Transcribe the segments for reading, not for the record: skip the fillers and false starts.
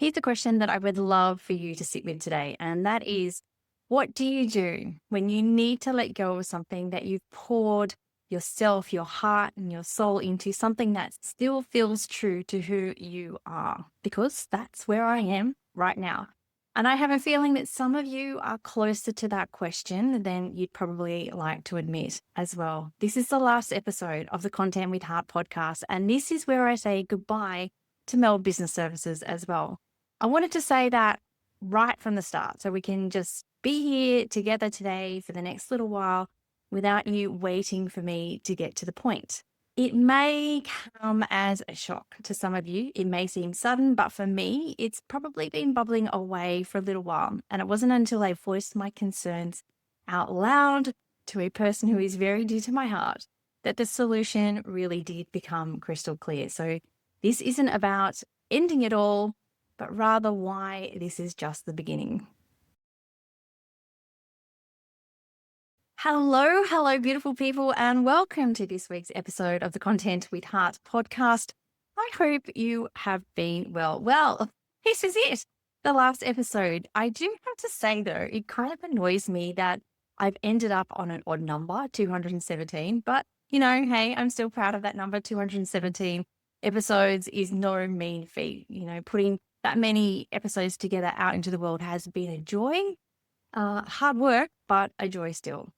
Here's a question that I would love for you to sit with today, and that is, what do you do when you need to let go of something that you've poured yourself, your heart, and your soul into, something that still feels true to who you are? Because that's where I am right now. And I have a feeling that some of you are closer to that question than you'd probably like to admit as well. This is the last episode of the Content with Heart podcast, and this is where I say goodbye to Meld Business Services as well. I wanted to say that right from the start so we can just be here together today for the next little while without you waiting for me to get to the point. It may come as a shock to some of you. It may seem sudden, but for me, it's probably been bubbling away for a little while. And it wasn't until I voiced my concerns out loud to a person who is very dear to my heart that the solution really did become crystal clear. So this isn't about ending it all, but rather why this is just the beginning. Hello, beautiful people, and welcome to this week's episode of the Content with Heart podcast. I hope you have been well. Well, this is it, the last episode. I do have to say, though, it kind of annoys me that I've ended up on an odd number, 217, but hey, I'm still proud of that number. 217 episodes is no mean feat. Putting that many episodes together out into the world has been a joy, hard work, but a joy still.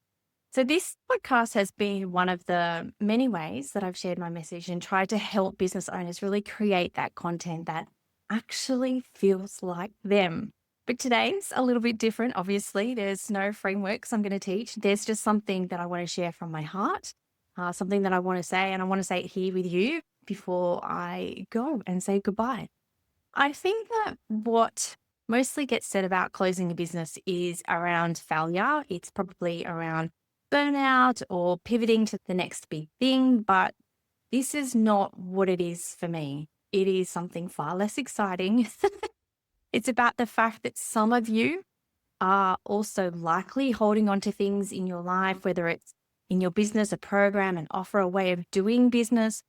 So this podcast has been one of the many ways that I've shared my message and tried to help business owners really create that content that actually feels like them. But today's a little bit different. Obviously, there's no frameworks I'm going to teach. There's just something that I want to share from my heart, something that I want to say, and I want to say it here with you before I go and say goodbye. I think that what mostly gets said about closing a business is around failure. It's probably around burnout or pivoting to the next big thing, but this is not what it is for me. It is something far less exciting. It's about the fact that some of you are also likely holding on to things in your life, whether it's in your business, a program, an offer, a way of doing business,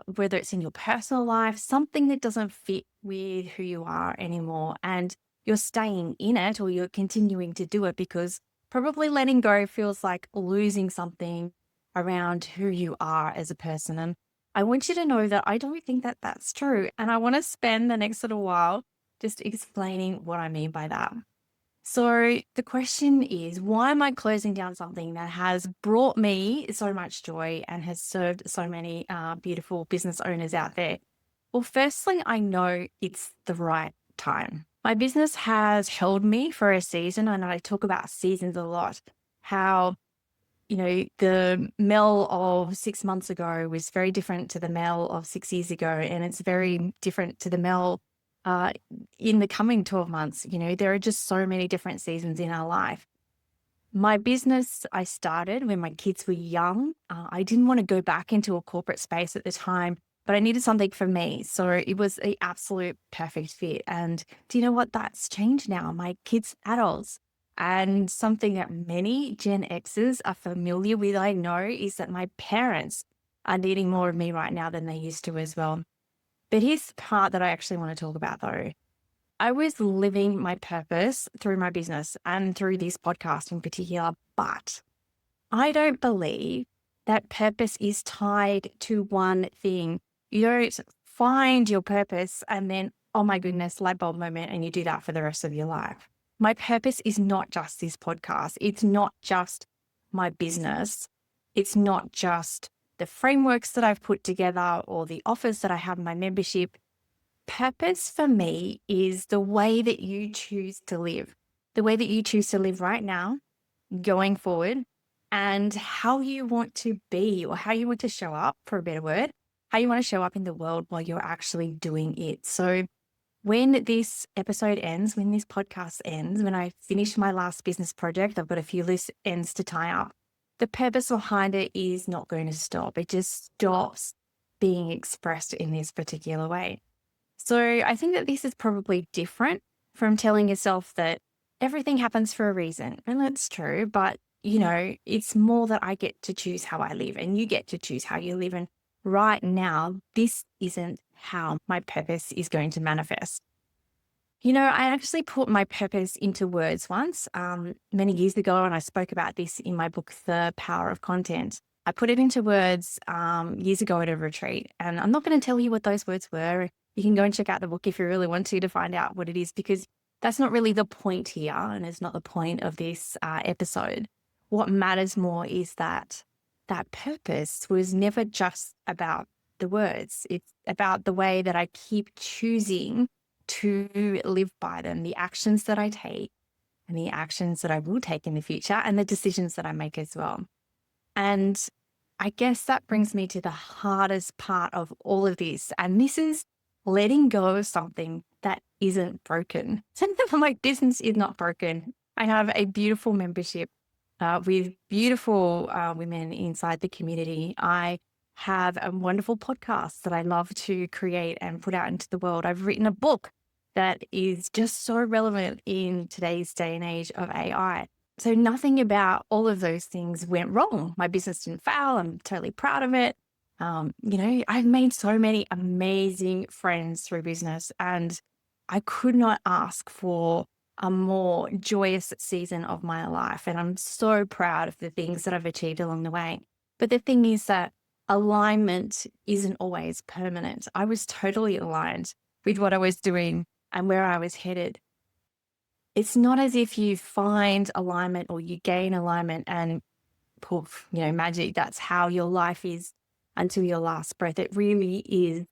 whether it's in your personal life, something that doesn't fit with who you are anymore. And you're staying in it or you're continuing to do it because probably letting go feels like losing something around who you are as a person. And I want you to know that I don't think that that's true. And I want to spend the next little while just explaining what I mean by that. So the question is, why am I closing down something that has brought me so much joy and has served so many beautiful business owners out there? Well, firstly, I know it's the right time. My business has held me for a season, and I talk about seasons a lot. How, the Mel of 6 months ago was very different to the Mel of 6 years ago, and it's very different to the Mel uh, in the coming 12 months. There are just so many different seasons in our life. My business, I started when my kids were young. I didn't want to go back into a corporate space at the time, but I needed something for me. So it was the absolute perfect fit. And do you know what? That's changed now. My kids, adults. And something that many Gen Xers are familiar with, I know, is that my parents are needing more of me right now than they used to as well. But here's the part that I actually want to talk about, though. I was living my purpose through my business and through this podcast in particular, but I don't believe that purpose is tied to one thing. You don't find your purpose and then, oh my goodness, light bulb moment, and you do that for the rest of your life. My purpose is not just this podcast. It's not just my business. It's not just the frameworks that I've put together or the offers that I have in my membership. Purpose for me is the way that you choose to live, the way that you choose to live right now, going forward, and how you want to be or how you want to show up, for a better word, how you want to show up in the world while you're actually doing it. So when this episode ends, when this podcast ends, when I finish my last business project, I've got a few loose ends to tie up. The purpose behind it is not going to stop. It just stops being expressed in this particular way. So I think that this is probably different from telling yourself that everything happens for a reason. And that's true. But, it's more that I get to choose how I live and you get to choose how you live. And right now, this isn't how my purpose is going to manifest. I actually put my purpose into words once, many years ago, and I spoke about this in my book, The Power of Content. I put it into words years ago at a retreat, and I'm not going to tell you what those words were. You can go and check out the book if you really want to find out what it is, because that's not really the point here, and it's not the point of this episode. What matters more is that purpose was never just about the words. It's about the way that I keep choosing to live by them, the actions that I take and the actions that I will take in the future and the decisions that I make as well. And I guess that brings me to the hardest part of all of this. And this is letting go of something that isn't broken. My business is not broken. I have a beautiful membership with beautiful women inside the community. I have a wonderful podcast that I love to create and put out into the world. I've written a book that is just so relevant in today's day and age of AI. So nothing about all of those things went wrong. My business didn't fail. I'm totally proud of it. I've made so many amazing friends through business, and I could not ask for a more joyous season of my life. And I'm so proud of the things that I've achieved along the way. But the thing is that alignment isn't always permanent. I was totally aligned with what I was doing and where I was headed. It's not as if you find alignment or you gain alignment and poof, magic. That's how your life is until your last breath. It really is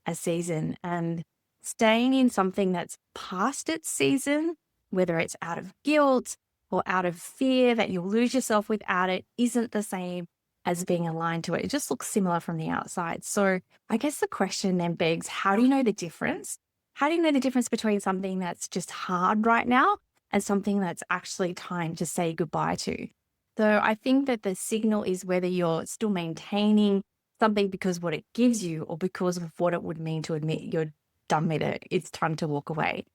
a season, and staying in something that's past its season, whether it's out of guilt or out of fear that you'll lose yourself without it, isn't the same as being aligned to it. It just looks similar from the outside. So I guess the question then begs, how do you know the difference? How do you know the difference between something that's just hard right now and something that's actually time to say goodbye to? So I think that the signal is whether you're still maintaining something because what it gives you or because of what it would mean to admit you're done with it. It's time to walk away.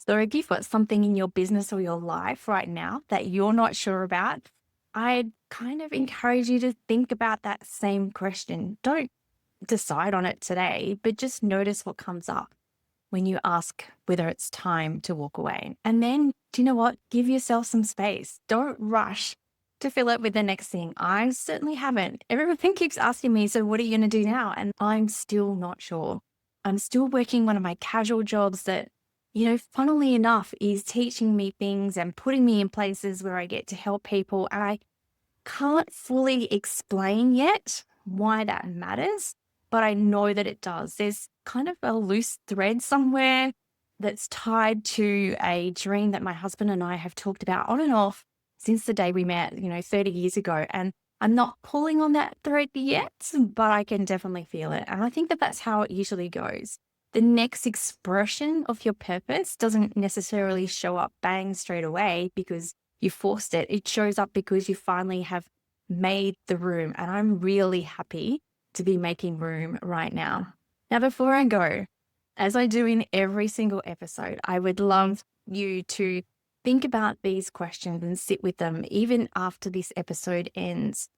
So if you've got something in your business or your life right now that you're not sure about, I'd kind of encourage you to think about that same question. Don't decide on it today, but just notice what comes up when you ask whether it's time to walk away. And then, do you know what? Give yourself some space. Don't rush to fill it with the next thing. I certainly haven't. Everyone keeps asking me, so what are you going to do now? And I'm still not sure. I'm still working one of my casual jobs that, funnily enough, is teaching me things and putting me in places where I get to help people. And I can't fully explain yet why that matters, but I know that it does. There's kind of a loose thread somewhere that's tied to a dream that my husband and I have talked about on and off since the day we met, 30 years ago. And I'm not pulling on that thread yet, but I can definitely feel it. And I think that that's how it usually goes. The next expression of your purpose doesn't necessarily show up bang straight away because you forced it. It shows up because you finally have made the room. And I'm really happy to be making room right now. Now, before I go, as I do in every single episode, I would love you to think about these questions and sit with them even after this episode ends.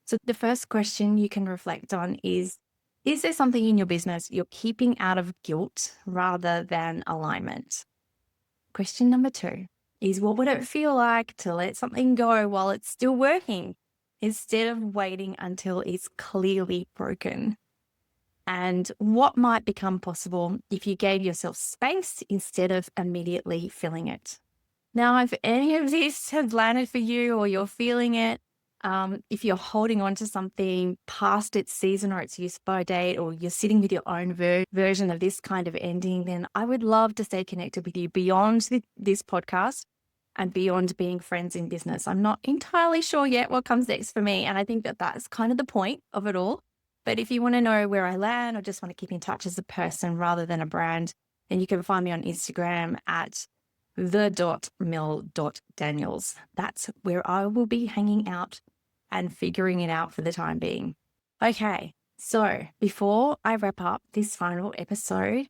So the first question you can reflect on is there something in your business you're keeping out of guilt rather than alignment? Question number 2 is, what would it feel like to let something go while it's still working instead of waiting until it's clearly broken? And what might become possible if you gave yourself space instead of immediately filling it? Now, if any of this has landed for you or you're feeling it, if you're holding on to something past its season or its use by date, or you're sitting with your own version of this kind of ending, then I would love to stay connected with you beyond this podcast and beyond being friends in business. I'm not entirely sure yet what comes next for me. And I think that that's kind of the point of it all. But if you want to know where I land or just want to keep in touch as a person rather than a brand, then you can find me on Instagram at the.mel.daniels. That's where I will be hanging out and figuring it out for the time being. Okay, so before I wrap up this final episode,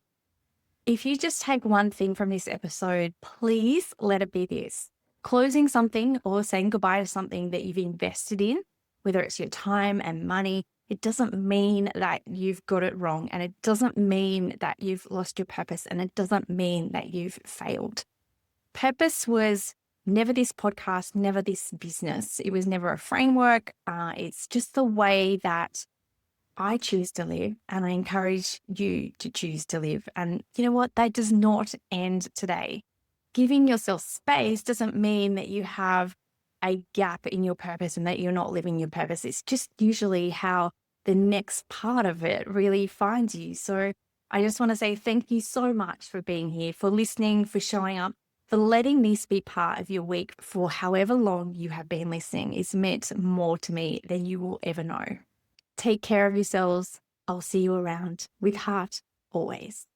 if you just take one thing from this episode, please let it be this. Closing something or saying goodbye to something that you've invested in, whether it's your time and money, it doesn't mean that you've got it wrong. And it doesn't mean that you've lost your purpose. And it doesn't mean that you've failed. Purpose was never this podcast, never this business. It was never a framework. It's just the way that I choose to live, and I encourage you to choose to live. And you know what? That does not end today. Giving yourself space doesn't mean that you have a gap in your purpose and that you're not living your purpose. It's just usually how the next part of it really finds you. So I just want to say thank you so much for being here, for listening, for showing up, for letting this be part of your week for however long you have been listening. It's meant more to me than you will ever know. Take care of yourselves. I'll see you around with heart always.